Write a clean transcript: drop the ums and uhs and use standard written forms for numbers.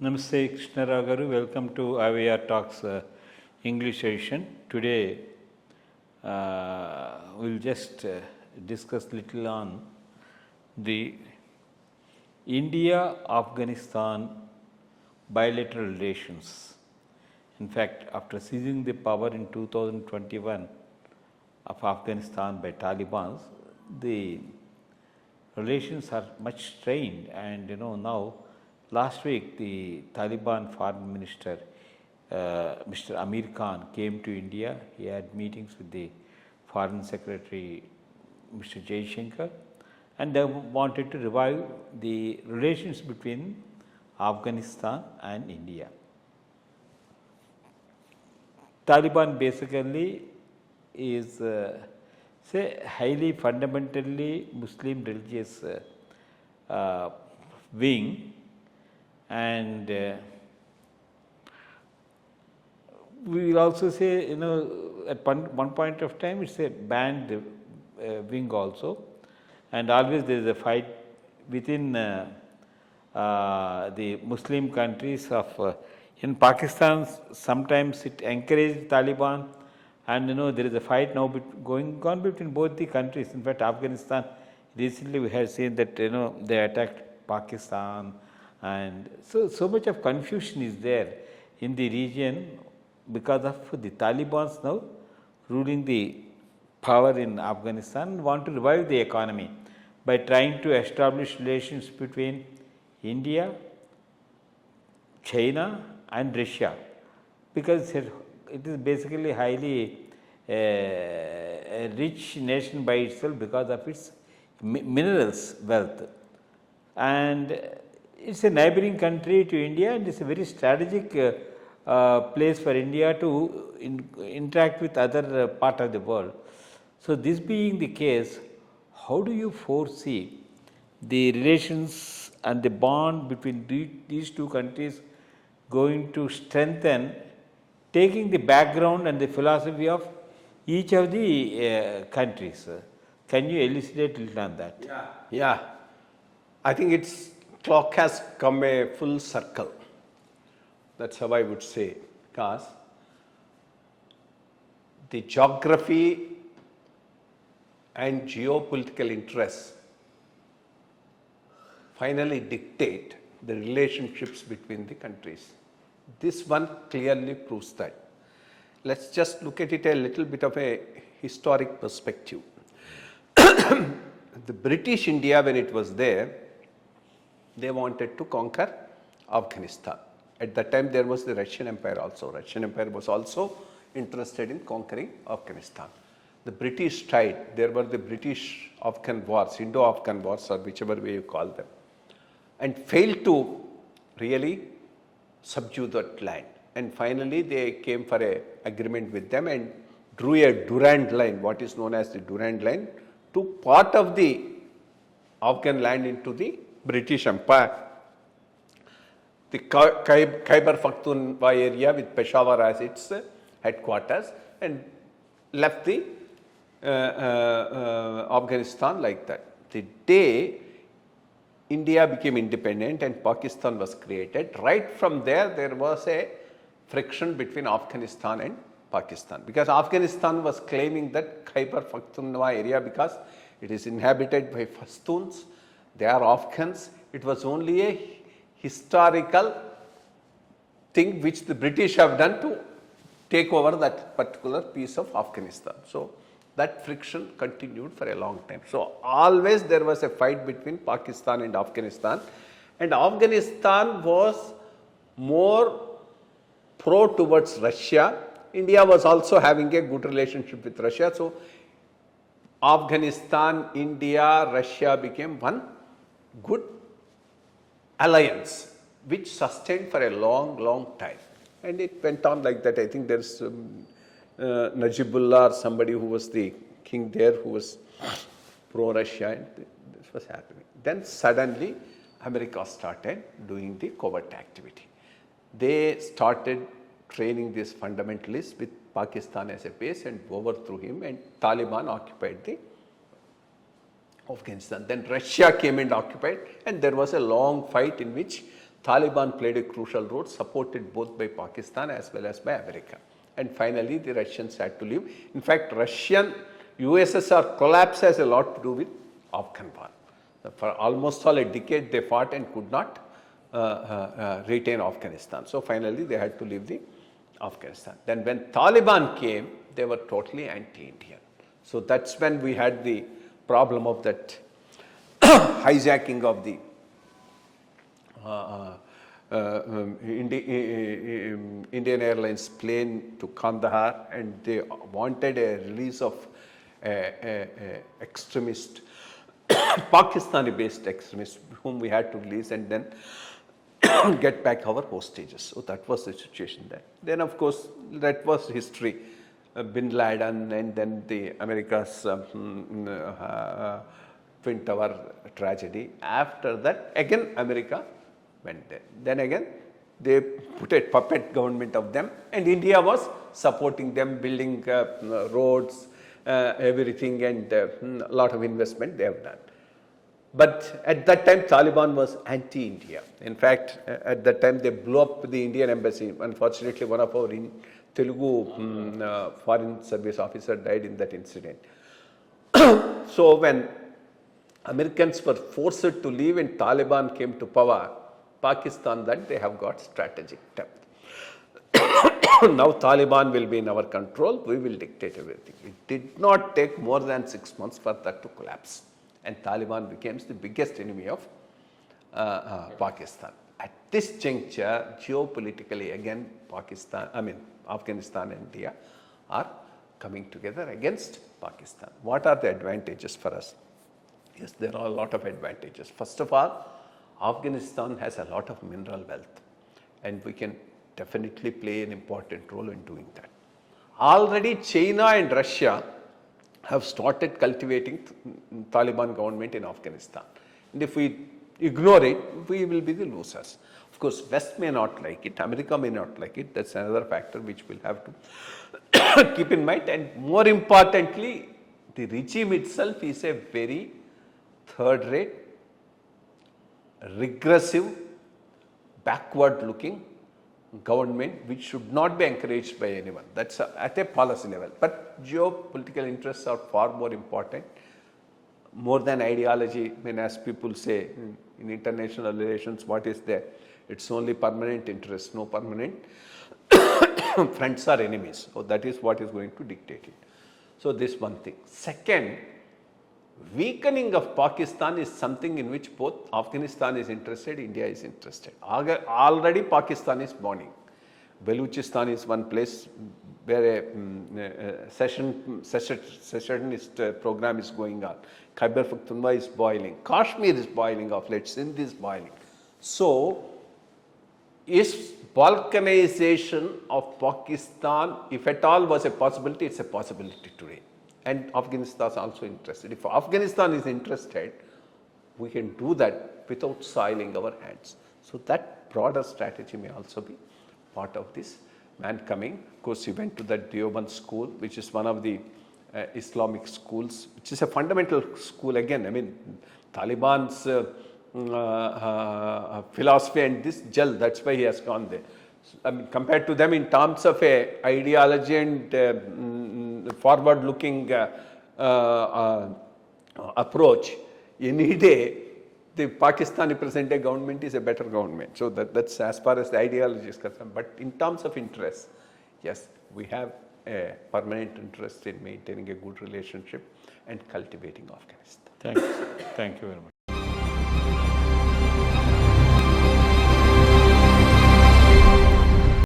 Namaste Krishna Rao garu. Welcome to IYR Talks English edition. Today we'll just discuss little on the India-Afghanistan bilateral relations. In fact, after seizing the power in 2021 of Afghanistan by Taliban, the relations are much strained, and now last week the Taliban Foreign Minister Mr. Amir Khan came to India. He had meetings with the Foreign Secretary Mr. Jaishankar, and they wanted to revive the relations between Afghanistan and India. Taliban basically is highly fundamentally Muslim religious wing, and we will also say at one point of time it's a banned wing also, and always there is a fight within the Muslim countries of in Pakistan. Sometimes it encouraged Taliban, and there is a fight now going on between both the countries. In fact, Afghanistan recently we have seen that they attacked Pakistan, and so much of confusion is there in the region because of the Taliban's now ruling the power in Afghanistan and want to revive the economy by trying to establish relations between India, China and Russia, because it is basically highly a rich nation by itself because of its minerals wealth, and it's a neighboring country to India, and it's a very strategic place for India to interact with other part of the world. So this being the case, how do you foresee the relations and the bond between these two countries going to strengthen, taking the background and the philosophy of each of the countries? Can you elucidate a little on that? Yeah. I think its clock has come a full circle. That's how I would say, because the geography and geopolitical interests finally dictate the relationships between the countries. This one clearly proves that. Let's just look at it a little bit of a historic perspective. The British India, when it was there, they wanted to conquer Afghanistan. At that time, there was the Russian Empire also. Russian Empire was also interested in conquering Afghanistan. The British tried. There were the British-Afghan wars, Indo-Afghan wars, or whichever way you call them, and failed to really subdue that land. And finally, they came for an agreement with them and drew a Durand line, what is known as the Durand line, to part of the Afghan land into the British Empire. The Khyber Pakhtunkhwa area with Peshawar as its headquarters, and left the Afghanistan like that. The day India became independent and Pakistan was created, right from there was a friction between Afghanistan and Pakistan, because Afghanistan was claiming that Khyber Pakhtunkhwa area because it is inhabited by Pashtuns, they are Afghans. It was only a historical thing which the British have done to take over that particular piece of Afghanistan. So that friction continued for a long time. So always there was a fight between Pakistan and Afghanistan was more pro towards Russia. India was also having a good relationship with Russia. So Afghanistan, India, Russia became one good alliance which sustained for a long time, and it went on like that. I think there's Najibullah or somebody who was the king there who was pro-Russia, and this was happening. Then suddenly America started doing the covert activity. They started training these fundamentalists with Pakistan as a base and overthrew him, and Taliban occupied the Afghanistan. Then Russia came and occupied, and there was a long fight in which Taliban played a crucial role, supported both by Pakistan as well as by America. And finally, the Russians had to leave. In fact, Russian USSR collapse has a lot to do with Afghan war. For almost all a decade, they fought and could not retain Afghanistan. So finally, they had to leave the Afghanistan. Then when Taliban came, they were totally anti-Indian. So that's when we had the problem of that hijacking of the Indian Airlines plane to Kandahar, and they wanted a release of extremist, Pakistani-based extremists whom we had to release and then get back our hostages. So that was the situation there. Then of course that was history. Bin Laden and then the America's Twin Tower tragedy. After that, again America went there. Then again they put a puppet government of them, and India was supporting them, building roads, everything, and a lot of investment they have done. But at that time Taliban was anti-India. In fact, at that time they blew up the Indian embassy. Unfortunately, one of our Telugu foreign service officer died in that incident. So when Americans were forced to leave and Taliban came to power, Pakistan that they have got strategic depth. Now Taliban will be in our control, we will dictate everything. It did not take more than 6 months for that to collapse, and Taliban becomes the biggest enemy of Pakistan. At this juncture, geopolitically again Afghanistan and India are coming together against Pakistan. What are the advantages for us? Yes, there are a lot of advantages. First of all, Afghanistan has a lot of mineral wealth, and we can definitely play an important role in doing that. Already China and Russia have started cultivating Taliban government in Afghanistan. And if we ignore it, we will be the losers. Of course, West may not like it, America may not like it. That's another factor which we'll have to keep in mind. And more importantly, the regime itself is a very third-rate, regressive, backward-looking government which should not be encouraged by anyone. That's at a policy level. But geopolitical interests are far more important, more than ideology. When as people say in international relations, what is there? It's only permanent interests, no permanent friends or enemies. So that is what is going to dictate it. So this one thing. Second, weakening of Pakistan is something in which both Afghanistan is interested, India is interested. Already Pakistan is burning. Baluchistan is one place where a secessionist program is going on. Khyber Pakhtunkhwa is boiling. Kashmir is boiling of late. Sindh is boiling. So, is balkanization of Pakistan, if at all was a possibility, it's a possibility today. And Afghanistan is also interested. If Afghanistan is interested, we can do that without soiling our hands. So that broader strategy may also be part of this man coming. Of course, he went to that Deoband school, which is one of the Islamic schools, which is a fundamental school again. I mean, Taliban's philosophy and this gel, that's why he has gone there. I mean, compared to them in terms of a ideology and forward-looking approach, any day the Pakistani present-day government is a better government. So that's as far as the ideology is concerned. But in terms of interest, yes, we have a permanent interest in maintaining a good relationship and cultivating Afghanistan. Thanks. Thank you very much.